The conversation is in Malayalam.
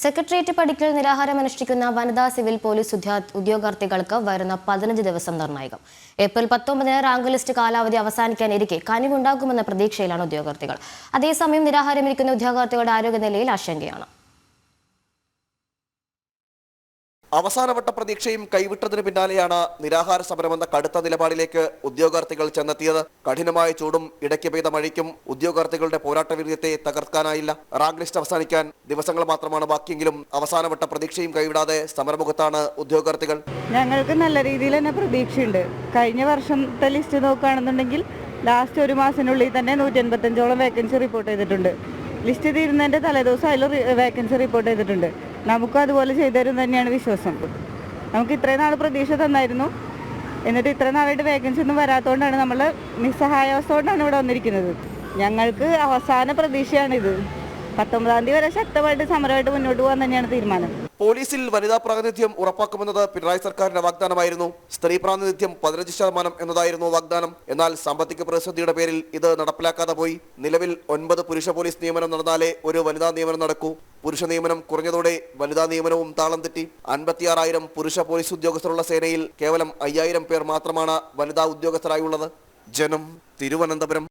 സെക്രട്ടേറിയറ്റ് പടിക്കൽ നിരാഹാരമനുഷ്ഠിക്കുന്ന വനിതാ സിവിൽ പോലീസ് ഉദ്യോഗാർത്ഥികൾക്ക് വരുന്ന 15 ദിവസം നിർണായകം. ഏപ്രിൽ 19 റാങ്ക് ലിസ്റ്റ് കാലാവധി അവസാനിക്കാനിരിക്കെ കനിവുണ്ടാകുമെന്ന പ്രതീക്ഷയിലാണ് ഉദ്യോഗാർത്ഥികൾ. അതേസമയം നിരാഹാരമിരിക്കുന്ന ഉദ്യോഗാർത്ഥികളുടെ ആരോഗ്യനിലയിൽ ആശങ്കയാണ്. അവസാനവട്ട പ്രതീക്ഷയും കൈവിട്ടതിന് പിന്നാലെയാണ് നിരാഹാര സമരമെന്ന കടുത്ത നിലപാടിലേക്ക് ഉദ്യോഗാർത്ഥികൾ ചെന്നെത്തിയത്. കഠിനമായ ചൂടും ഇടയ്ക്ക് പെയ്ത മഴയ്ക്കും ഉദ്യോഗാർത്ഥികളുടെ പോരാട്ടവീര്യത്തെ തകർക്കാനായില്ല. റാങ്ക് ലിസ്റ്റ് അവസാനിക്കാൻ ദിവസങ്ങൾ മാത്രമാണ് ബാക്കിയെങ്കിലും അവസാനവട്ട പ്രതീക്ഷയും കൈവിടാതെ സമരമുഖത്താണ് ഉദ്യോഗാർത്ഥികൾ. ഞങ്ങൾക്ക് നല്ല രീതിയിൽ തന്നെ പ്രതീക്ഷയുണ്ട്. കഴിഞ്ഞ വർഷത്തെ ലിസ്റ്റ് നോക്കുകയാണെന്നുണ്ടെങ്കിൽ ലാസ്റ്റ് ഒരു മാസത്തിനുള്ളിൽ തന്നെ 185ഓളം വേക്കൻസി റിപ്പോർട്ട് ചെയ്തിട്ടുണ്ട്. ലിസ്റ്റ് തീരുന്നതിൻ്റെ തലേദിവസം അതിൽ വേക്കൻസി റിപ്പോർട്ട് ചെയ്തിട്ടുണ്ട്. നമുക്കും അതുപോലെ ചെയ്തുതരും തന്നെയാണ് വിശ്വാസം. നമുക്ക് ഇത്രയും നാൾ പ്രതീക്ഷ തന്നായിരുന്നു, എന്നിട്ട് ഇത്രയും നാളായിട്ട് വേക്കൻസി ഒന്നും വരാത്തതുകൊണ്ടാണ് നമ്മൾ നിസ്സഹായാവസ്ഥ കൊണ്ടാണ് ഇവിടെ വന്നിരിക്കുന്നത്. ഞങ്ങൾക്ക് അവസാന പ്രതീക്ഷയാണിത്. 19-ാം തീയതി വരെ ശക്തമായിട്ട് സമരമായിട്ട് മുന്നോട്ട് പോകാൻ തന്നെയാണ് തീരുമാനം. പോലീസിൽ വനിതാ പ്രാതിനിധ്യം ഉറപ്പാക്കുമെന്നത് പിണറായി സർക്കാരിന്റെ വാഗ്ദാനമായിരുന്നു. സ്ത്രീ പ്രാതിനിധ്യം 15% എന്നതായിരുന്നു വാഗ്ദാനം. എന്നാൽ സാമ്പത്തിക പ്രതിസന്ധിയുടെ പേരിൽ ഇത് നടപ്പിലാക്കാതെ പോയി. നിലവിൽ 9 പുരുഷ പോലീസ് നിയമനം നടന്നാലേ ഒരു വനിതാ നിയമനം നടക്കൂ. പുരുഷ നിയമനം കുറഞ്ഞതോടെ വനിതാ നിയമനവും താളം തെറ്റി. 56,000 പുരുഷ പോലീസ് ഉദ്യോഗസ്ഥരുള്ള സേനയിൽ കേവലം 5,000 പേർ മാത്രമാണ് വനിതാ ഉദ്യോഗസ്ഥരായുള്ളത്. ജനം, തിരുവനന്തപുരം.